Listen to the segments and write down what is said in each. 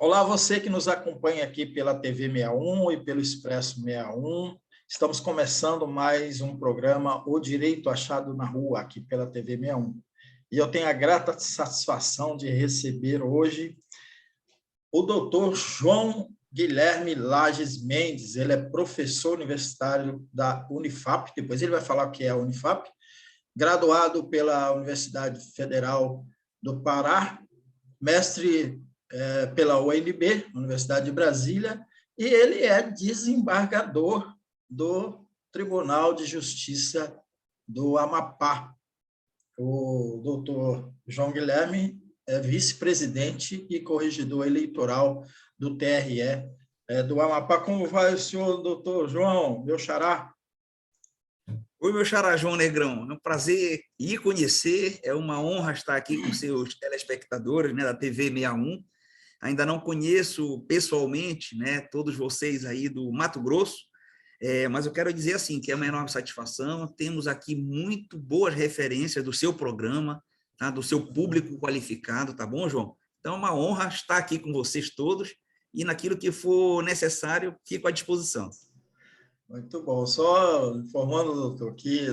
Olá, você que nos acompanha aqui pela TV 61 e pelo Expresso 61. Estamos começando mais um programa O Direito Achado na Rua, aqui pela TV 61. E eu tenho a grata satisfação de receber hoje o doutor João Guilherme Lages Mendes. Ele é professor universitário da Unifap, depois ele vai falar o que é a Unifap, graduado pela Universidade Federal do Pará, mestre pela UNB, Universidade de Brasília, e ele é desembargador do Tribunal de Justiça do Amapá. O doutor João Guilherme é vice-presidente e corregedor eleitoral do TRE do Amapá. Como vai o senhor, doutor João, meu xará? Oi, meu xará João Negrão, é um prazer lhe conhecer, é uma honra estar aqui com seus telespectadores, né, da TV 61. Ainda não conheço pessoalmente, né, todos vocês aí do Mato Grosso, mas eu quero dizer assim, que é uma enorme satisfação, temos aqui muito boas referências do seu programa, tá, do seu público qualificado, tá bom, João? Então é uma honra estar aqui com vocês todos e naquilo que for necessário, fico à disposição. Muito bom. Só informando, doutor, que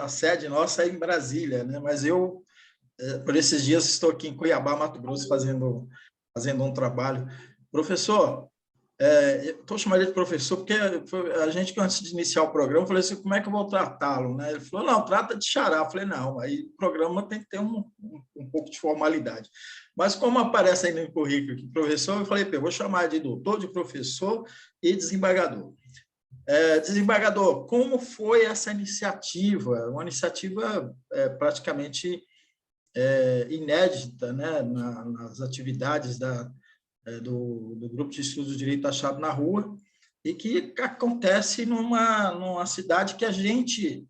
a sede nossa é em Brasília, né? Mas eu, por esses dias, estou aqui em Cuiabá, Mato Grosso, fazendo um trabalho. Professor, estou chamando ele de professor porque a gente, antes de iniciar o programa, eu falei assim, como é que eu vou tratá-lo? Né? Ele falou, não, trata de xará. Eu falei, não, aí o programa tem que ter um pouco de formalidade. Mas como aparece aí no currículo aqui, professor, eu falei, eu vou chamar de doutor, de professor e desembargador. Desembargador, como foi essa iniciativa? Uma iniciativa praticamente inédita, né, nas atividades do Grupo de Estudos do Direito Achado na Rua, e que acontece numa cidade que a gente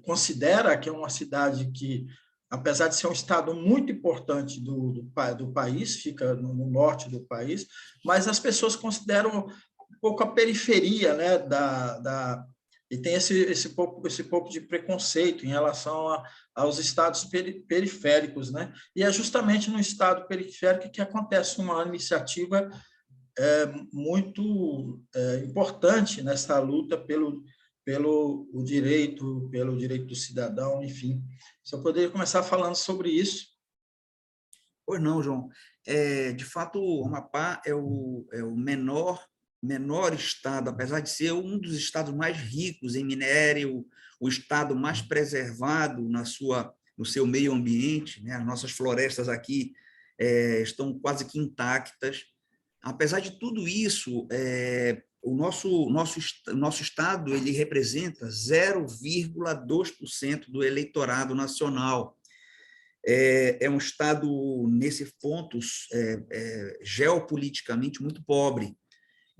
considera que é uma cidade que, apesar de ser um estado muito importante do país, fica no norte do país, mas as pessoas consideram um pouco a periferia, né, e tem esse pouco de preconceito em relação aos estados periféricos, né? E é justamente no estado periférico que acontece uma iniciativa muito importante nessa luta pelo direito do cidadão, enfim. Só poderia começar falando sobre isso. Pois não, João. De fato, o Amapá é o menor estado, apesar de ser um dos estados mais ricos em minério, o estado mais preservado no seu meio ambiente, né? As nossas florestas aqui estão quase que intactas. Apesar de tudo isso, o nosso estado ele representa 0,2% do eleitorado nacional. É um estado, nesse ponto, geopoliticamente muito pobre.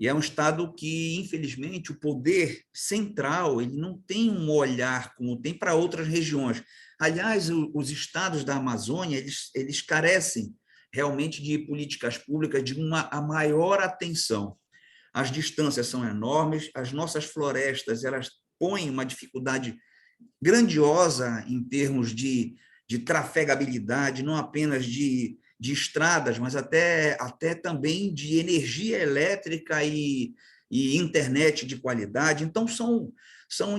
E é um estado que, infelizmente, o poder central ele não tem um olhar como tem para outras regiões. Aliás, os estados da Amazônia eles carecem realmente de políticas públicas de a maior atenção. As distâncias são enormes, as nossas florestas elas põem uma dificuldade grandiosa em termos de trafegabilidade, não apenas de estradas, mas até também de energia elétrica e internet de qualidade. Então, são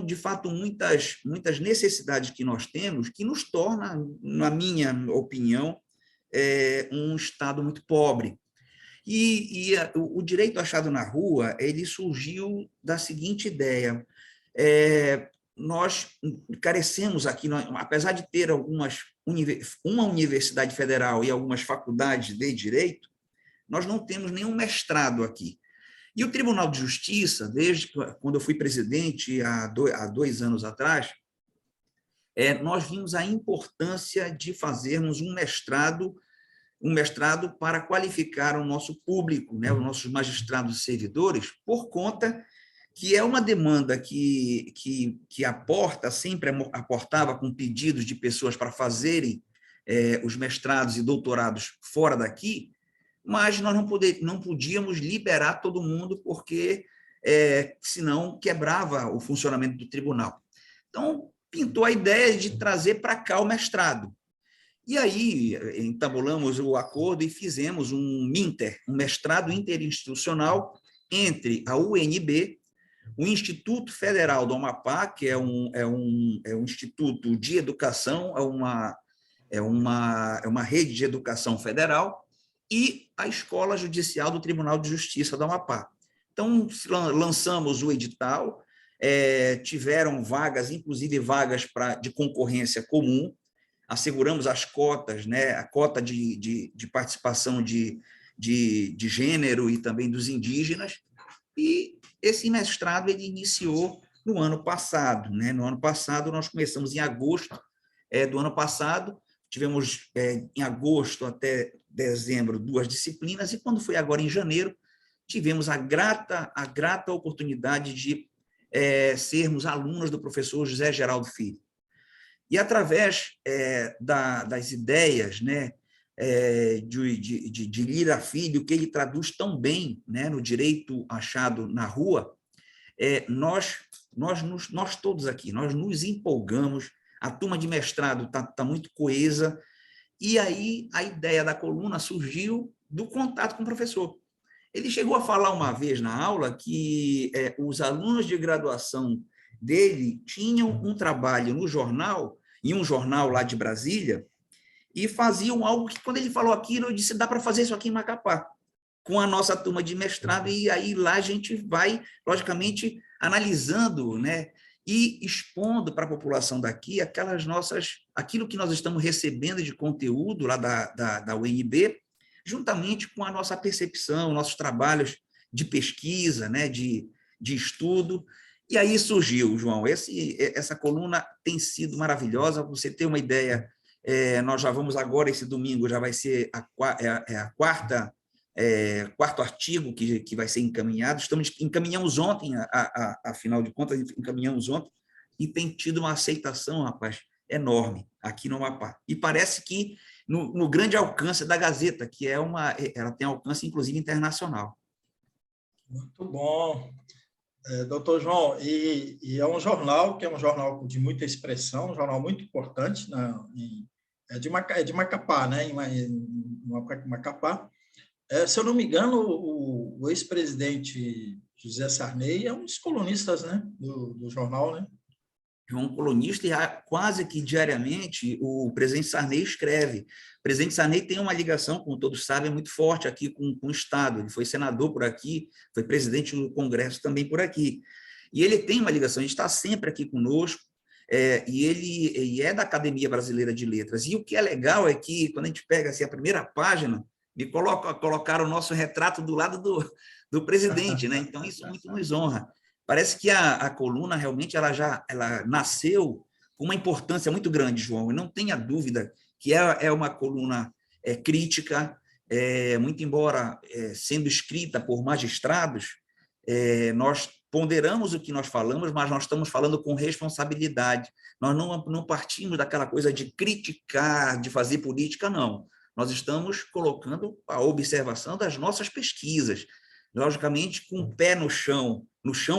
de fato, muitas necessidades que nós temos que nos torna, na minha opinião, um estado muito pobre. O direito achado na rua ele surgiu da seguinte ideia: nós carecemos aqui, apesar de ter uma universidade federal e algumas faculdades de direito, nós não temos nenhum mestrado aqui. E o Tribunal de Justiça, desde quando eu fui presidente, há 2 anos atrás, nós vimos a importância de fazermos um mestrado para qualificar o nosso público, né, os nossos magistrados e servidores, por conta que é uma demanda que sempre aportava com pedidos de pessoas para fazerem os mestrados e doutorados fora daqui, mas nós não podíamos liberar todo mundo, porque senão quebrava o funcionamento do tribunal. Então, pintou a ideia de trazer para cá o mestrado. E aí, entabulamos o acordo e fizemos um MINTER, um mestrado interinstitucional entre a UNB, o Instituto Federal do Amapá, que é um instituto de educação, é uma rede de educação federal, e a Escola Judicial do Tribunal de Justiça do Amapá. Então, lançamos o edital, tiveram vagas, inclusive vagas de concorrência comum, asseguramos as cotas, né, a cota de participação de gênero e também dos indígenas, e esse mestrado ele iniciou no ano passado. Né? No ano passado, nós começamos em agosto do ano passado, tivemos em agosto até dezembro 2 disciplinas, e quando foi agora em janeiro, tivemos a grata oportunidade de sermos alunos do professor José Geraldo Filho. E através das ideias, né, de Lira Filho, que ele traduz tão bem, né, no Direito Achado na Rua, nós todos aqui, nós nos empolgamos, a turma de mestrado está muito coesa, e aí a ideia da coluna surgiu do contato com o professor. Ele chegou a falar uma vez na aula que os alunos de graduação dele tinham um trabalho no jornal, em um jornal lá de Brasília, e faziam algo que, quando ele falou aquilo, eu disse, dá para fazer isso aqui em Macapá, com a nossa turma de mestrado, e aí lá a gente vai, logicamente, analisando, né, e expondo para a população daqui aquilo que nós estamos recebendo de conteúdo lá da UNB, juntamente com a nossa percepção, nossos trabalhos de pesquisa, né, de estudo. E aí surgiu, João, essa coluna tem sido maravilhosa. Para você ter uma ideia, nós já vamos agora, esse domingo, já vai ser a quarto artigo que vai ser encaminhado. Encaminhamos ontem, afinal de contas, encaminhamos ontem, e tem tido uma aceitação, rapaz, enorme aqui no Amapá. E parece que no grande alcance da Gazeta, que ela tem alcance, inclusive, internacional. Muito bom. Doutor João, e é um jornal que é um jornal de muita expressão, um jornal muito importante, é de Macapá, né? Em Macapá. Se eu não me engano, o ex-presidente José Sarney é um dos colunistas, né, do jornal, né? É um colunista, e quase que diariamente o presidente Sarney escreve. O presidente Sarney tem uma ligação, como todos sabem, muito forte aqui com o Estado. Ele foi senador por aqui, foi presidente do Congresso também por aqui. E ele tem uma ligação, a gente está sempre aqui conosco, e ele é da Academia Brasileira de Letras. E o que é legal é que, quando a gente pega assim, a primeira página, colocaram o nosso retrato do lado do presidente, né? Então, isso muito nos honra. Parece que a coluna realmente ela nasceu com uma importância muito grande, João, e não tenha dúvida que é uma coluna crítica, muito embora sendo escrita por magistrados, nós ponderamos o que nós falamos, mas nós estamos falando com responsabilidade. Nós não partimos daquela coisa de criticar, de fazer política, não. Nós estamos colocando a observação das nossas pesquisas, logicamente com o pé no chão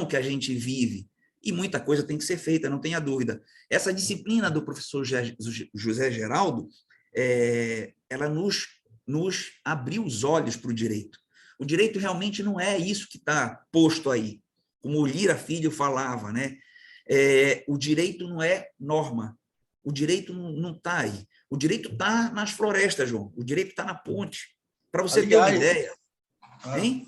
que a gente vive, e muita coisa tem que ser feita, não tenha dúvida. Essa disciplina do professor José Geraldo, ela nos abriu os olhos para o direito. O direito realmente não é isso que está posto aí, como o Lira Filho falava, né? O direito não é norma, o direito não está aí. O direito está nas florestas, João, o direito está na ponte. Para você ter uma ideia. Hein?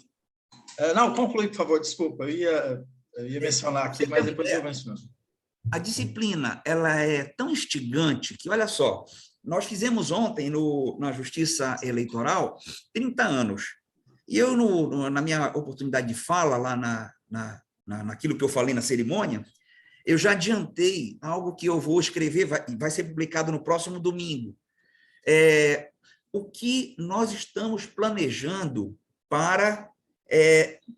Não, conclui, por favor, desculpa. Eu ia mencionar aqui, mas depois eu menciono. A disciplina ela é tão instigante que, olha só, nós fizemos ontem na Justiça Eleitoral 30 anos. E eu, na minha oportunidade de fala, lá naquilo que eu falei na cerimônia, eu já adiantei algo que eu vou escrever, vai ser publicado no próximo domingo. O que nós estamos planejando para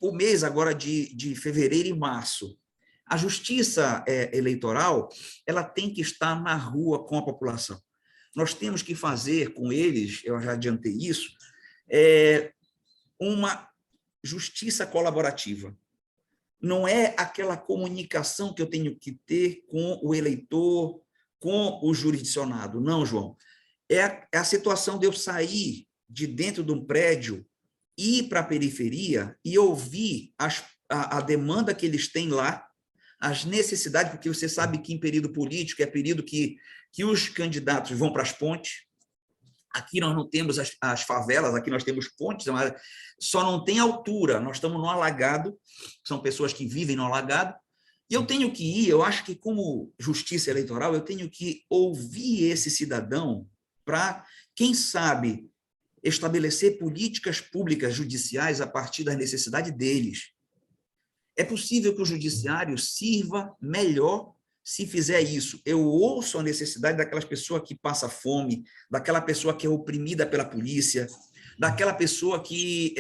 o mês agora de fevereiro e março. A justiça eleitoral ela tem que estar na rua com a população. Nós temos que fazer com eles, eu já adiantei isso, uma justiça colaborativa. Não é aquela comunicação que eu tenho que ter com o eleitor, com o jurisdicionado. Não, João. é a situação de eu sair de dentro de um prédio, ir para a periferia e ouvir a demanda que eles têm lá, as necessidades, porque você sabe que em período político é período que os candidatos vão para as pontes. Aqui nós não temos as favelas, aqui nós temos pontes, mas só não tem altura, nós estamos no alagado, são pessoas que vivem no alagado, e eu tenho que ir, eu acho que como justiça eleitoral, eu tenho que ouvir esse cidadão para, quem sabe, estabelecer políticas públicas judiciais a partir da necessidade deles. É possível que o judiciário sirva melhor se fizer isso. Eu ouço a necessidade daquelas pessoas que passam fome, daquela pessoa que é oprimida pela polícia, daquela pessoa que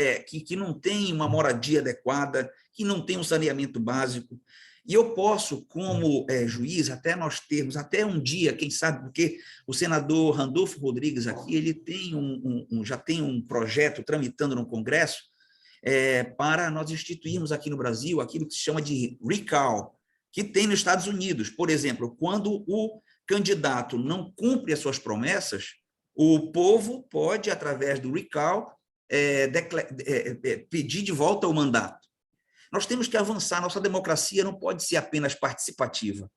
não tem uma moradia adequada, que não tem um saneamento básico. E eu posso, como juiz, até nós termos, até um dia, quem sabe, porque o senador Randolfo Rodrigues aqui, ele tem já tem um projeto tramitando no Congresso para nós instituirmos aqui no Brasil aquilo que se chama de recall, que tem nos Estados Unidos. Por exemplo, quando o candidato não cumpre as suas promessas, o povo pode, através do recall, pedir de volta o mandato. Nós temos que avançar, nossa democracia não pode ser apenas participativa.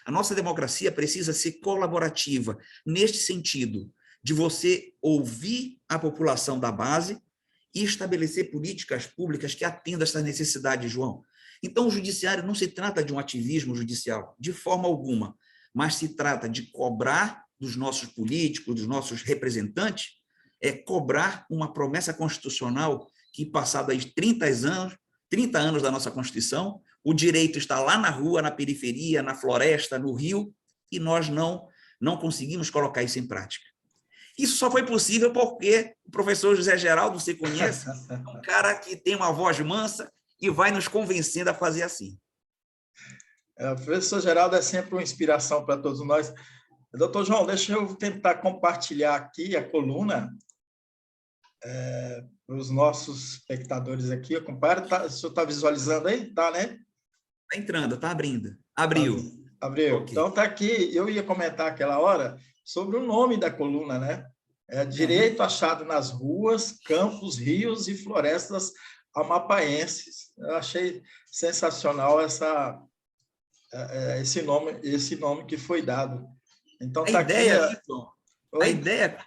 A nossa democracia precisa ser colaborativa, neste sentido, de você ouvir a população da base e estabelecer políticas públicas que atendam essas necessidades, João. Então, o judiciário não se trata de um ativismo judicial, de forma alguma, mas se trata de cobrar dos nossos políticos, dos nossos representantes, cobrar uma promessa constitucional que, passados aí 30 anos da nossa Constituição, o direito está lá na rua, na periferia, na floresta, no rio, e nós não conseguimos colocar isso em prática. Isso só foi possível porque o professor José Geraldo, você conhece, é um cara que tem uma voz mansa e vai nos convencendo a fazer assim. O professor Geraldo é sempre uma inspiração para todos nós. Doutor João, deixa eu tentar compartilhar aqui a coluna para os nossos espectadores aqui. O senhor está visualizando aí? Está, né? Está entrando, está abrindo. Abriu. Abriu. Okay. Então, está aqui. Eu ia comentar aquela hora sobre o nome da coluna, né? Direito achado nas ruas, campos, rios e florestas amapaenses. Eu achei sensacional esse nome que foi dado. Então, a ideia, a ideia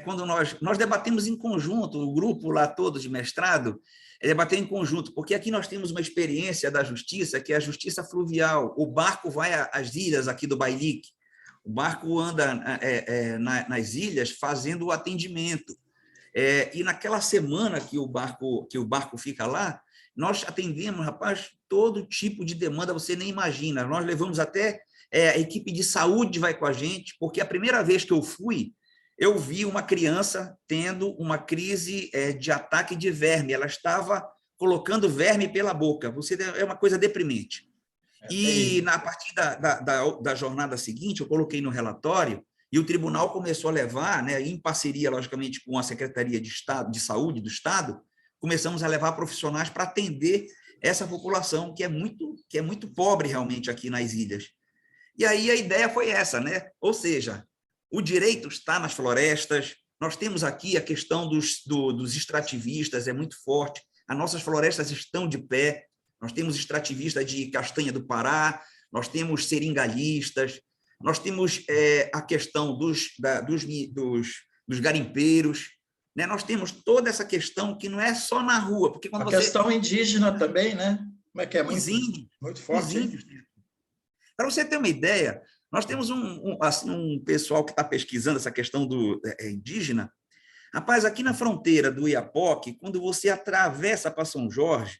quando nós debatemos em conjunto, o grupo lá todo de mestrado, debater em conjunto, porque aqui nós temos uma experiência da justiça, que é a justiça fluvial. O barco vai às ilhas aqui do Bailique, o barco anda nas ilhas fazendo o atendimento. E naquela semana que o barco fica lá, nós atendemos, rapaz, todo tipo de demanda, você nem imagina. Nós levamos até a equipe de saúde vai com a gente, porque a primeira vez que eu fui, eu vi uma criança tendo uma crise de ataque de verme. Ela estava colocando verme pela boca. É uma coisa deprimente. E a partir da jornada seguinte, eu coloquei no relatório e o tribunal começou a levar, né, em parceria, logicamente, com a Secretaria de Estado, de Saúde do Estado, começamos a levar profissionais para atender essa população que é muito pobre realmente aqui nas ilhas. E aí a ideia foi essa, né? Ou seja, o direito está nas florestas, nós temos aqui a questão dos extrativistas, é muito forte, as nossas florestas estão de pé, nós temos extrativistas de castanha do Pará, nós temos seringalhistas, nós temos a questão dos garimpeiros, né? Nós temos toda essa questão que não é só na rua. Porque quando questão indígena também, né? Como é que é? Muito forte. Os índios. Para você ter uma ideia, nós temos um pessoal que está pesquisando essa questão do indígena. Rapaz, aqui na fronteira do Iapoque, quando você atravessa para São Jorge,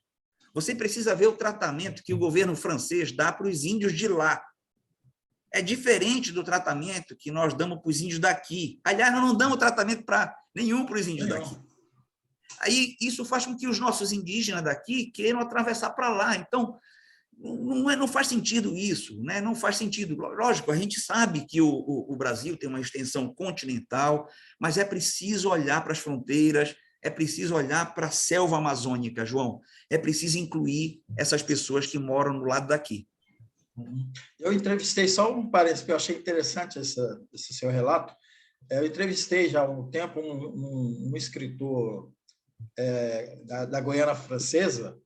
você precisa ver o tratamento que o governo francês dá para os índios de lá. É diferente do tratamento que nós damos para os índios daqui. Aliás, nós não damos tratamento nenhum para os índios daqui. Aí, isso faz com que os nossos indígenas daqui queiram atravessar para lá. Então, não faz sentido isso, né? Não faz sentido. Lógico, a gente sabe que o Brasil tem uma extensão continental, mas é preciso olhar para as fronteiras, é preciso olhar para a selva amazônica, João. É preciso incluir essas pessoas que moram no lado daqui. Eu entrevistei, só um parênteses, que eu achei interessante esse seu relato. Eu entrevistei já há um tempo um escritor da Guiana Francesa,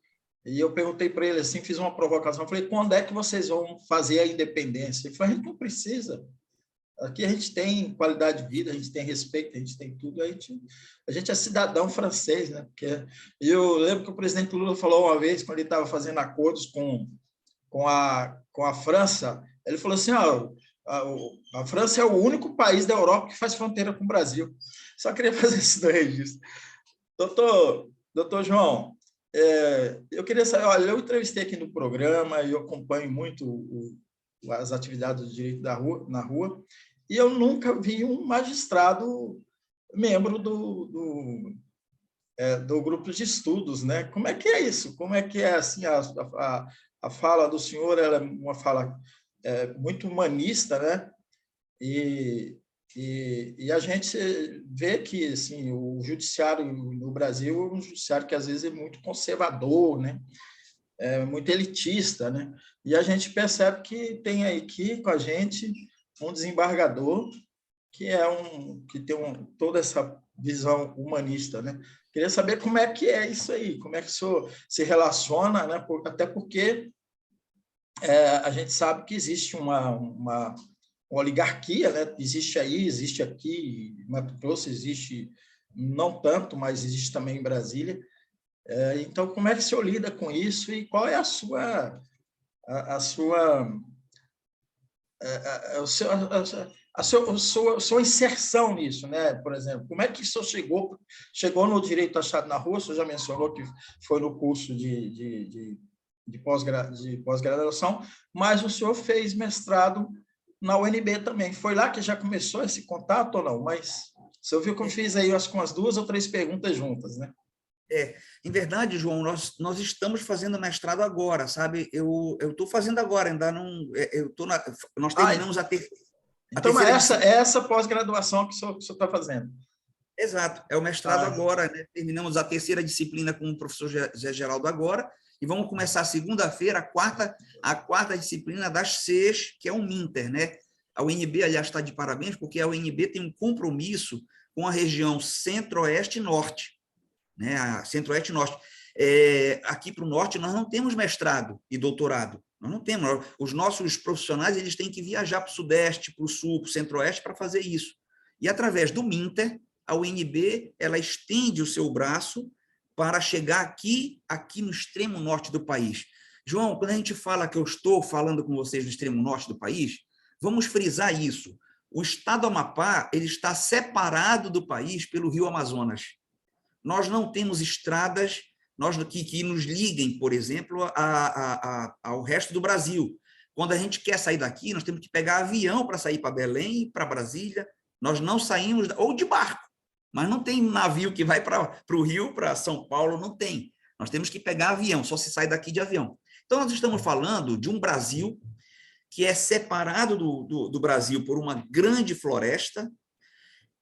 e eu perguntei para ele assim, fiz uma provocação, falei, quando é que vocês vão fazer a independência? Ele falou, a gente não precisa. Aqui a gente tem qualidade de vida, a gente tem respeito, a gente tem tudo, a gente é cidadão francês, né? Porque eu lembro que o presidente Lula falou uma vez, quando ele estava fazendo acordos com a França, ele falou assim, a França é o único país da Europa que faz fronteira com o Brasil. Só queria fazer isso no registro. Doutor João, eu queria saber, olha, eu entrevistei aqui no programa e eu acompanho muito as atividades do direito na rua, e eu nunca vi um magistrado membro do grupo de estudos, né? Como é que é isso? Como é que é assim a fala do senhor? Ela é uma fala muito humanista, né? E a gente vê que assim, o judiciário no Brasil é um judiciário que às vezes é muito conservador, né? É muito elitista, né? E a gente percebe que tem aqui com a gente um desembargador que tem toda essa visão humanista, né? Queria saber como é que é isso aí, como é que o senhor se relaciona, né? Até porque a gente sabe que existe uma oligarquia, né? Existe aí, existe aqui, em Mato Grosso existe não tanto, mas existe também em Brasília. Então, como é que o senhor lida com isso e qual é a sua sua inserção nisso, né? Por exemplo, como é que o senhor chegou no direito achado na rua? O senhor já mencionou que foi no curso de pós-graduação, mas o senhor fez mestrado na UNB também. Foi lá que já começou esse contato ou não? Mas o senhor viu que eu fiz aí acho que umas 2 ou 3 perguntas juntas, né? Em verdade, João, nós estamos fazendo mestrado agora, sabe? Eu estou fazendo agora, ainda não. Nós terminamos a então, terceira essa pós-graduação que o senhor está fazendo. Exato, é o mestrado agora, né? Terminamos a terceira disciplina com o professor Zé Geraldo agora, e vamos começar segunda-feira a quarta disciplina das 6, que é o Minter, né? A UNB, aliás, está de parabéns, porque a UNB tem um compromisso com a região centro-oeste e norte, né? A centro-oeste e norte. Aqui para o norte, nós não temos mestrado e doutorado. Nós não temos. Os nossos profissionais eles têm que viajar para o sudeste, para o sul, para o centro-oeste para fazer isso. E através do Minter, a UNB ela estende o seu braço para chegar aqui no extremo norte do país. João, quando a gente fala que eu estou falando com vocês no extremo norte do país, vamos frisar isso. O estado do Amapá ele está separado do país pelo rio Amazonas. Nós não temos estradas que nos liguem, por exemplo, ao resto do Brasil. Quando a gente quer sair daqui, nós temos que pegar avião para sair para Belém, para Brasília. Nós não saímos, ou de barco, mas não tem navio que vai para o Rio, para São Paulo, não tem. Nós temos que pegar avião, só se sai daqui de avião. Então, nós estamos falando de um Brasil que é separado do Brasil por uma grande floresta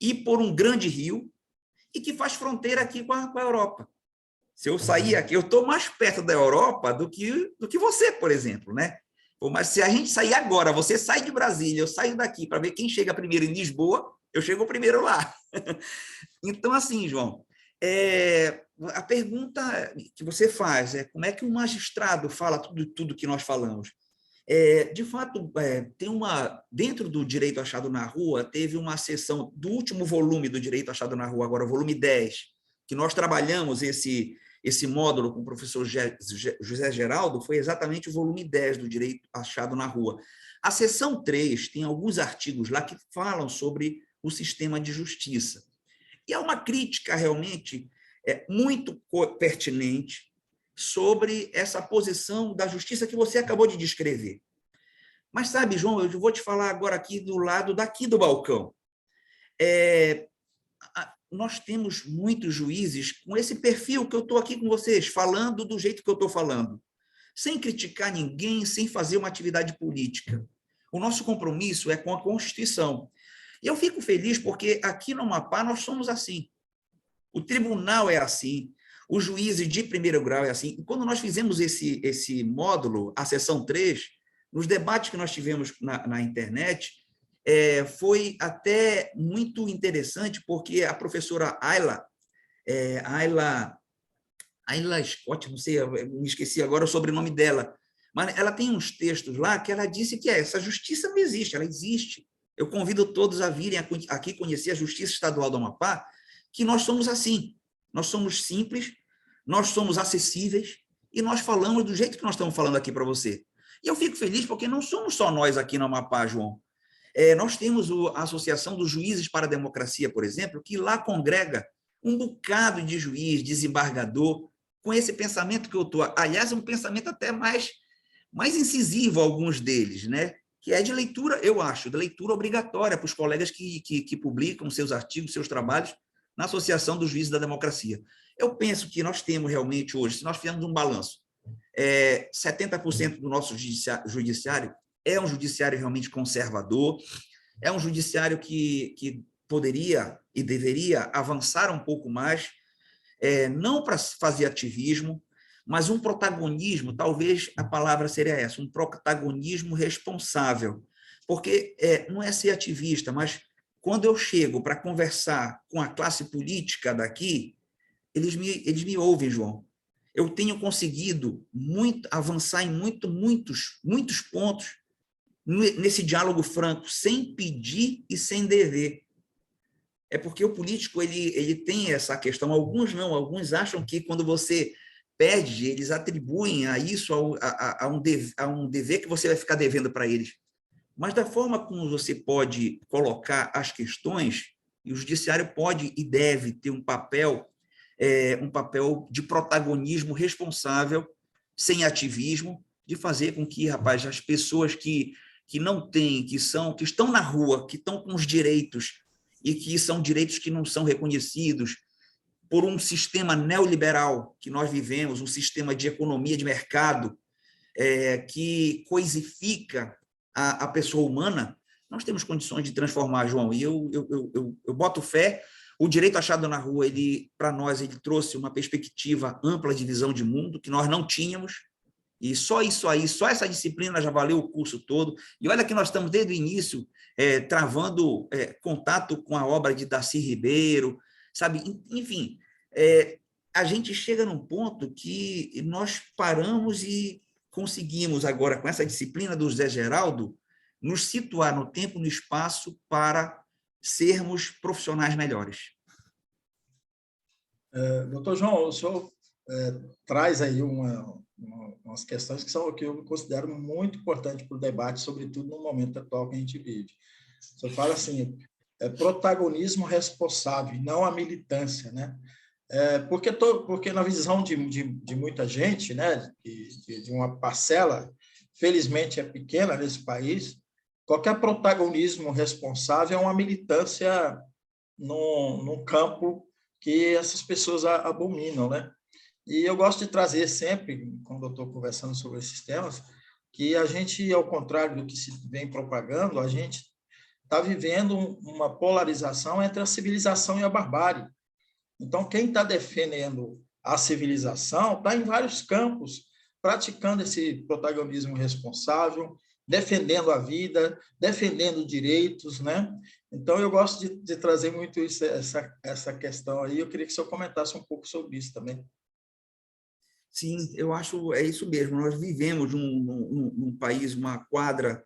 e por um grande rio, e que faz fronteira aqui com a Europa. Se eu sair aqui, eu estou mais perto da Europa do que você, por exemplo, né? Mas se a gente sair agora, você sai de Brasília, eu saio daqui para ver quem chega primeiro em Lisboa, eu chego primeiro lá. Então, assim, João, a pergunta que você faz é como é que o magistrado fala tudo que nós falamos? De fato, dentro do Direito Achado na Rua, teve uma seção do último volume do Direito Achado na Rua, agora o volume 10, que nós trabalhamos esse módulo com o professor José Geraldo, foi exatamente o volume 10 do Direito Achado na Rua. A seção 3 tem alguns artigos lá que falam sobre o sistema de justiça. E há uma crítica realmente muito pertinente sobre essa posição da justiça que você acabou de descrever. Mas sabe, João, eu vou te falar agora aqui do lado daqui do balcão. Nós temos muitos juízes com esse perfil que eu estou aqui com vocês, falando do jeito que eu estou falando, sem criticar ninguém, sem fazer uma atividade política. O nosso compromisso é com a Constituição. E eu fico feliz porque aqui no Amapá nós somos assim. O tribunal é assim, os juízes de primeiro grau é assim. E quando nós fizemos esse módulo, a seção 3, nos debates que nós tivemos na internet, foi até muito interessante, porque a professora Ayla Scott, não sei, eu me esqueci agora o sobrenome dela, mas ela tem uns textos lá que ela disse que essa justiça não existe, ela existe. Eu convido todos a virem aqui conhecer a Justiça Estadual do Amapá, que nós somos assim, nós somos simples, nós somos acessíveis e nós falamos do jeito que nós estamos falando aqui para você. E eu fico feliz porque não somos só nós aqui no Amapá, João. Nós temos a Associação dos Juízes para a Democracia, por exemplo, que lá congrega um bocado de juiz, desembargador, com esse pensamento que eu estou... Aliás, é um pensamento até mais incisivo, alguns deles, né? Que é de leitura, eu acho, de leitura obrigatória para os colegas que publicam seus artigos, seus trabalhos na Associação dos Juízes da Democracia. Eu penso que nós temos realmente hoje, se nós fizermos um balanço, 70% do nosso judiciário é um judiciário realmente conservador, é um judiciário que poderia e deveria avançar um pouco mais, não para fazer ativismo, mas um protagonismo, talvez a palavra seria essa, um protagonismo responsável, porque não é ser ativista, mas quando eu chego para conversar com a classe política daqui, eles me ouvem, João. Eu tenho conseguido avançar em muitos pontos nesse diálogo franco, sem pedir e sem dever. É porque o político ele tem essa questão, alguns não, alguns acham que quando você pede, eles atribuem a isso a um dever que você vai ficar devendo para eles. Mas da forma como você pode colocar as questões, e o judiciário pode e deve ter um papel de protagonismo responsável, sem ativismo, de fazer com que, rapaz, as pessoas que não têm, que estão na rua, que estão com os direitos, e que são direitos que não são reconhecidos por um sistema neoliberal que nós vivemos, um sistema de economia de mercado que coisifica a pessoa humana, nós temos condições de transformar, João, e eu boto fé. O direito achado na rua, para nós, ele trouxe uma perspectiva ampla de visão de mundo que nós não tínhamos, e só isso aí, só essa disciplina já valeu o curso todo. E olha que nós estamos desde o início travando contato com a obra de Darcy Ribeiro, sabe? Enfim, a gente chega num ponto que nós paramos e conseguimos agora, com essa disciplina do Zé Geraldo, nos situar no tempo e no espaço para sermos profissionais melhores. Doutor João, o senhor traz aí umas questões que eu considero muito importantes para o debate, sobretudo no momento atual que a gente vive. O senhor fala assim, protagonismo responsável, não a militância, né? Porque na visão de muita gente, né, de uma parcela, felizmente é pequena nesse país, qualquer protagonismo responsável é uma militância num campo que essas pessoas abominam, né? E eu gosto de trazer sempre, quando eu estou conversando sobre esses temas, que a gente, ao contrário do que se vem propagando, a gente está vivendo uma polarização entre a civilização e a barbárie. Então, quem está defendendo a civilização está em vários campos, praticando esse protagonismo responsável, defendendo a vida, defendendo direitos, né? Então, eu gosto de trazer muito essa questão aí. Eu queria que o senhor comentasse um pouco sobre isso também. Sim, eu acho é isso mesmo. Nós vivemos num país uma quadra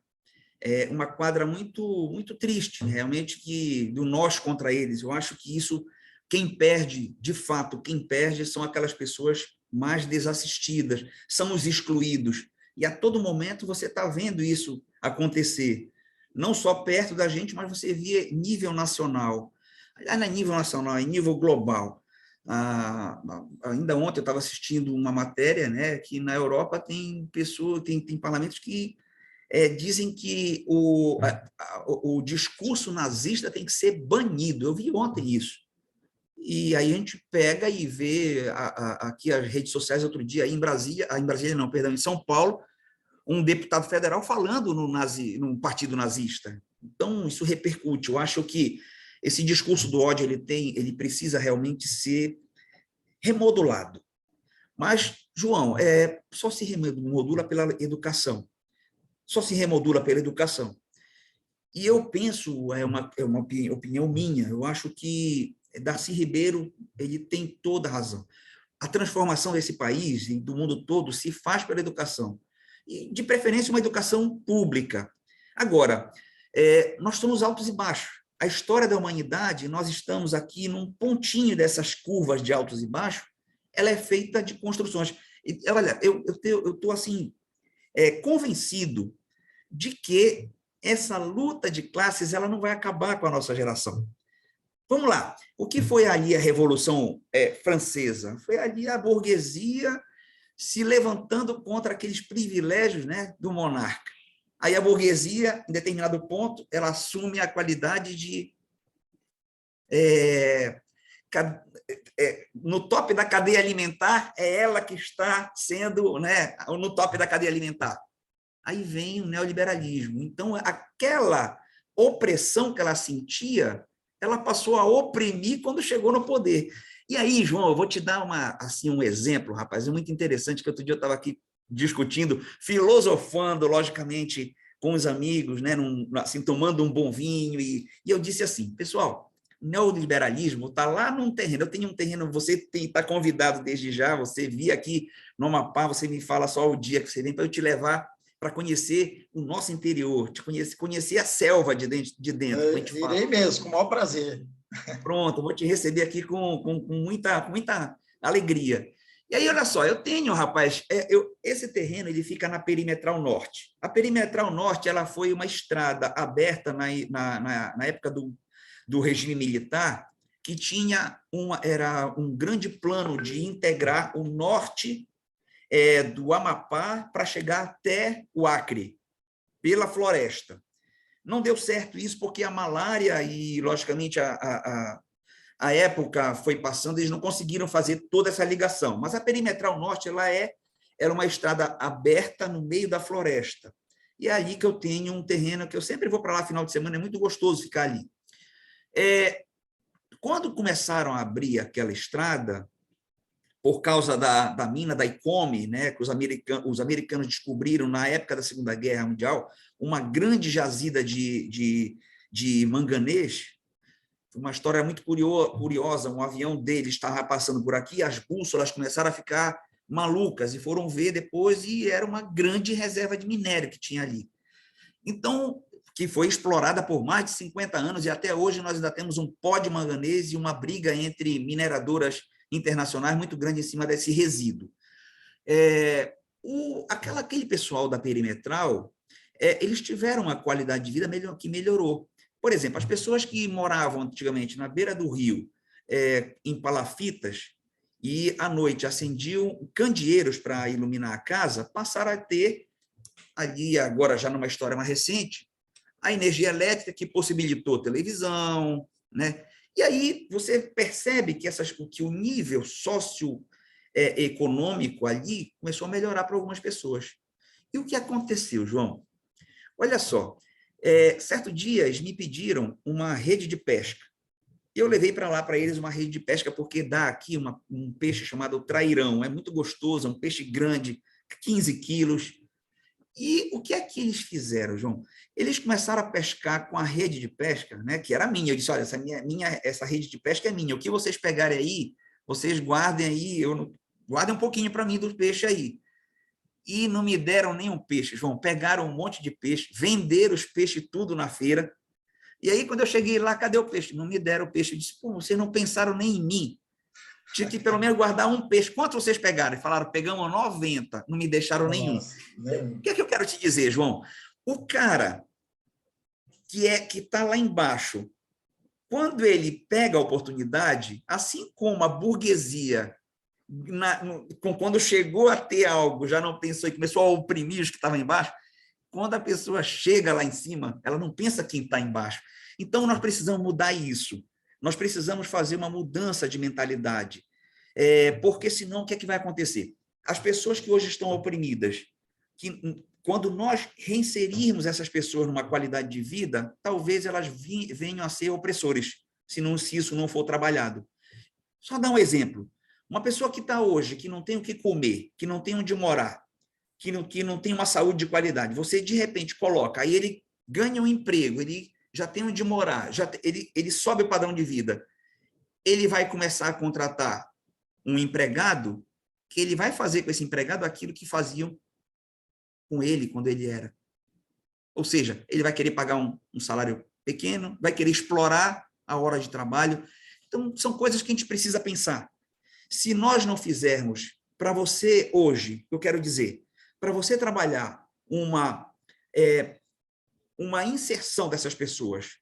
muito triste, realmente, que do nós contra eles. Eu acho que isso, quem perde, de fato, quem perde são aquelas pessoas mais desassistidas, são os excluídos. E a todo momento você está vendo isso acontecer, não só perto da gente, mas você vê nível nacional. Aliás, não é nível nacional, é nível global. Ainda ontem eu estava assistindo uma matéria, né, que na Europa tem parlamentos que dizem que o discurso nazista tem que ser banido. Eu vi ontem isso. E aí a gente pega e vê aqui as redes sociais outro dia, aí em Brasília não, perdão, em São Paulo, um deputado federal falando no partido nazista. Então, isso repercute. Eu acho que esse discurso do ódio ele precisa realmente ser remodulado. Mas, João, só se remodula pela educação. Só se remodula pela educação. E eu penso, é uma opinião minha, eu acho que Darcy Ribeiro ele tem toda a razão. A transformação desse país e do mundo todo se faz pela educação, e de preferência uma educação pública. Agora, nós somos altos e baixos. A história da humanidade, nós estamos aqui num pontinho dessas curvas de altos e baixos, ela é feita de construções. E, olha, eu estou assim, convencido de que essa luta de classes ela não vai acabar com a nossa geração. Vamos lá. O que foi ali a Revolução Francesa? Foi ali a burguesia se levantando contra aqueles privilégios, né, do monarca. Aí a burguesia, em determinado ponto, ela assume a qualidade de... no top da cadeia alimentar, é ela que está sendo, né, no top da cadeia alimentar. Aí vem o neoliberalismo. Então, aquela opressão que ela sentia, ela passou a oprimir quando chegou no poder. E aí, João, eu vou te dar um exemplo, rapaz, é muito interessante, que outro dia eu estava aqui discutindo, filosofando, logicamente, com os amigos, né, assim, tomando um bom vinho, e eu disse assim, pessoal, o neoliberalismo está lá num terreno, eu tenho um terreno, você está convidado desde já, você vir aqui no Amapá, você me fala só o dia que você vem para eu te levar para conhecer o nosso interior, te conhecer a selva de dentro. Irei mesmo, com o maior prazer. Pronto, vou te receber aqui com muita alegria. E aí, olha só, eu tenho, rapaz, esse terreno ele fica na Perimetral Norte. A Perimetral Norte ela foi uma estrada aberta na época do regime militar, que era um grande plano de integrar o norte do Amapá para chegar até o Acre, pela floresta. Não deu certo isso porque a malária e, logicamente, a época foi passando, eles não conseguiram fazer toda essa ligação. Mas a Perimetral Norte era uma estrada aberta no meio da floresta. E é ali que eu tenho um terreno que eu sempre vou para lá final de semana, é muito gostoso ficar ali. Quando começaram a abrir aquela estrada, por causa da mina da Icome, né, que os americanos descobriram na época da Segunda Guerra Mundial, uma grande jazida de manganês, uma história muito curiosa, um avião deles estava passando por aqui, as bússolas começaram a ficar malucas, e foram ver depois, e era uma grande reserva de minério que tinha ali. Então, que foi explorada por mais de 50 anos, e até hoje nós ainda temos um pó de manganês e uma briga entre mineradoras internacionais muito grande em cima desse resíduo. Aquele pessoal da Perimetral, eles tiveram uma qualidade de vida que melhorou. Por exemplo, as pessoas que moravam antigamente na beira do rio, em palafitas, e à noite acendiam candeeiros para iluminar a casa, passaram a ter, ali agora já numa história mais recente, a energia elétrica que possibilitou televisão, né? E aí você percebe que o nível socioeconômico ali começou a melhorar para algumas pessoas. E o que aconteceu, João? Olha só, certo dia eles me pediram uma rede de pesca. Eu levei para lá para eles uma rede de pesca, porque dá aqui um peixe chamado trairão, é muito gostoso, é um peixe grande, 15 quilos. E o que é que eles fizeram, João? Eles começaram a pescar com a rede de pesca, né, que era minha. Eu disse, olha, essa rede de pesca é minha. O que vocês pegarem aí, vocês guardem aí, guardem um pouquinho para mim do peixe aí. E não me deram nenhum peixe, João. Pegaram um monte de peixe, venderam os peixes tudo na feira. E aí, quando eu cheguei lá, cadê o peixe? Não me deram o peixe. Eu disse, pô, vocês não pensaram nem em mim. Tinha que pelo menos guardar um peixe. Quantos vocês pegaram? Falaram, pegamos 90, não me deixaram nenhum. O que é que eu quero te dizer, João? O cara que está lá embaixo, quando ele pega a oportunidade, assim como a burguesia, quando chegou a ter algo, já não pensou e começou a oprimir os que estavam embaixo, quando a pessoa chega lá em cima, ela não pensa quem está embaixo. Então, nós precisamos mudar isso. Nós precisamos fazer uma mudança de mentalidade. Porque, senão, o que é que vai acontecer? As pessoas que hoje estão oprimidas, quando nós reinserirmos essas pessoas numa qualidade de vida, talvez elas venham a ser opressores, se isso não for trabalhado. Só dar um exemplo. Uma pessoa que está hoje, que não tem o que comer, que não tem onde morar, que não tem uma saúde de qualidade, você, de repente, coloca, aí ele ganha um emprego, ele já tem onde morar, ele sobe o padrão de vida, ele vai começar a contratar um empregado, que ele vai fazer com esse empregado aquilo que faziam com ele quando ele era. Ou seja, ele vai querer pagar um salário pequeno, vai querer explorar a hora de trabalho. Então, são coisas que a gente precisa pensar. Se nós não fizermos, para você hoje, eu quero dizer, para você trabalhar uma inserção dessas pessoas,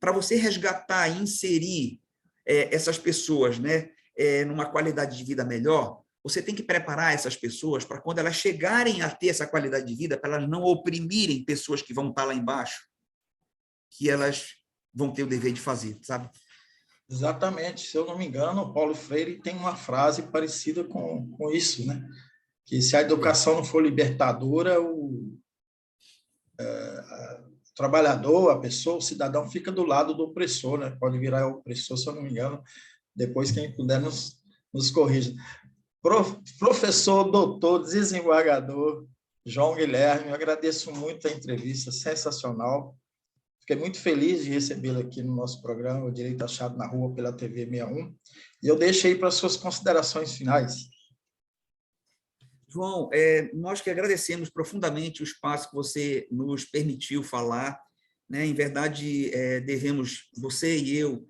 para você resgatar e inserir essas pessoas, né, numa qualidade de vida melhor, você tem que preparar essas pessoas para quando elas chegarem a ter essa qualidade de vida, para elas não oprimirem pessoas que vão estar lá embaixo, que elas vão ter o dever de fazer, sabe? Exatamente. Se eu não me engano, o Paulo Freire tem uma frase parecida com isso, né? Que se a educação não for libertadora, o trabalhador, a pessoa, o cidadão fica do lado do opressor, né? Pode virar opressor, se eu não me engano. Depois, quem puder nos corrija. Professor, doutor, desembargador João Guilherme, eu agradeço muito a entrevista, sensacional. Fiquei muito feliz de recebê-lo aqui no nosso programa, o Direito Achado na Rua, pela TV 61. E eu deixo aí para as suas considerações finais. João, nós que agradecemos profundamente o espaço que você nos permitiu falar, né? Em verdade, devemos, você e eu,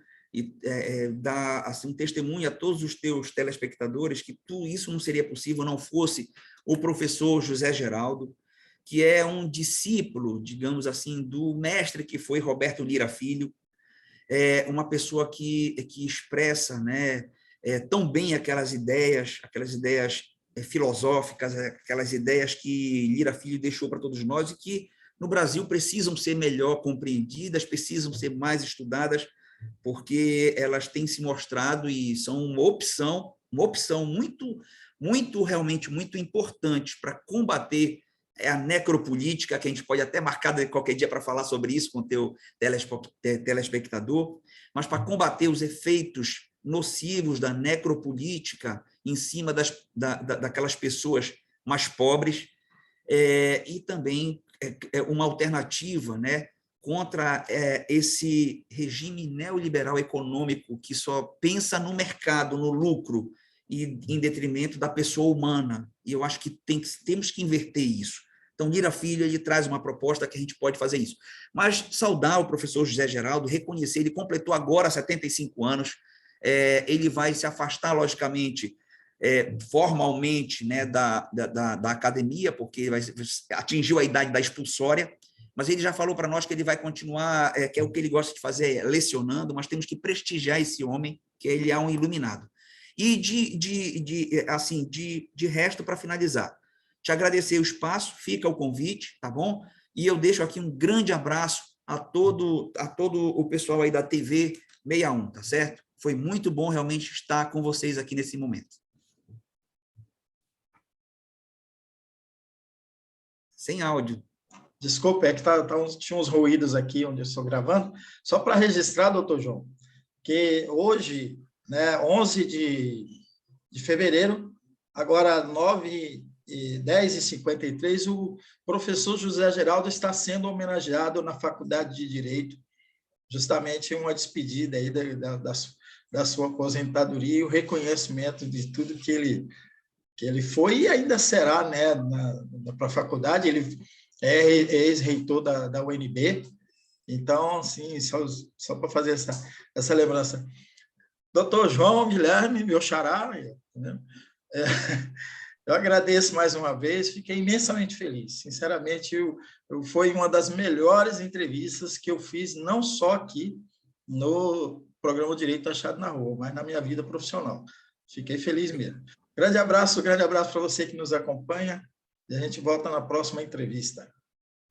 dar assim, um testemunho a todos os teus telespectadores que tudo isso não seria possível não fosse o professor José Geraldo, que é um discípulo, digamos assim, do mestre que foi Roberto Lira Filho, uma pessoa que expressa, né, tão bem aquelas ideias filosóficas, aquelas ideias que Lira Filho deixou para todos nós e que no Brasil precisam ser melhor compreendidas, precisam ser mais estudadas, porque elas têm se mostrado e são uma opção muito realmente muito importante para combater a necropolítica, que a gente pode até marcar qualquer dia para falar sobre isso com o teu telespectador, mas para combater os efeitos nocivos da necropolítica em cima daquelas pessoas mais pobres, e também uma alternativa, né, contra esse regime neoliberal econômico que só pensa no mercado, no lucro, e em detrimento da pessoa humana. E eu acho que temos que inverter isso. Então, Lira Filho, ele traz uma proposta que a gente pode fazer isso. Mas saudar o professor José Geraldo, reconhecer, ele completou agora 75 anos, ele vai se afastar, logicamente, formalmente, né, da academia, porque atingiu a idade da expulsória, mas ele já falou para nós que ele vai continuar, que é o que ele gosta de fazer, lecionando, mas temos que prestigiar esse homem, que ele é um iluminado. E de resto, para finalizar, te agradecer o espaço, fica o convite, tá bom? E eu deixo aqui um grande abraço a todo o pessoal aí da TV 61, tá certo? Foi muito bom realmente estar com vocês aqui nesse momento. Sem áudio. Desculpa, é que tinha uns ruídos aqui onde eu estou gravando. Só para registrar, doutor João, que hoje, né, 11 de fevereiro, agora 10h53, o professor José Geraldo está sendo homenageado na Faculdade de Direito, justamente uma despedida aí da sua aposentadoria e o reconhecimento de tudo que ele foi e ainda será, né, para a faculdade. Ele é ex-reitor da UNB, então, assim, só para fazer essa lembrança. Doutor João Guilherme, meu xará, né? Eu agradeço mais uma vez, fiquei imensamente feliz. Sinceramente, foi uma das melhores entrevistas que eu fiz, não só aqui no programa Direito Achado na Rua, mas na minha vida profissional. Fiquei feliz mesmo. Grande abraço para você que nos acompanha, e a gente volta na próxima entrevista.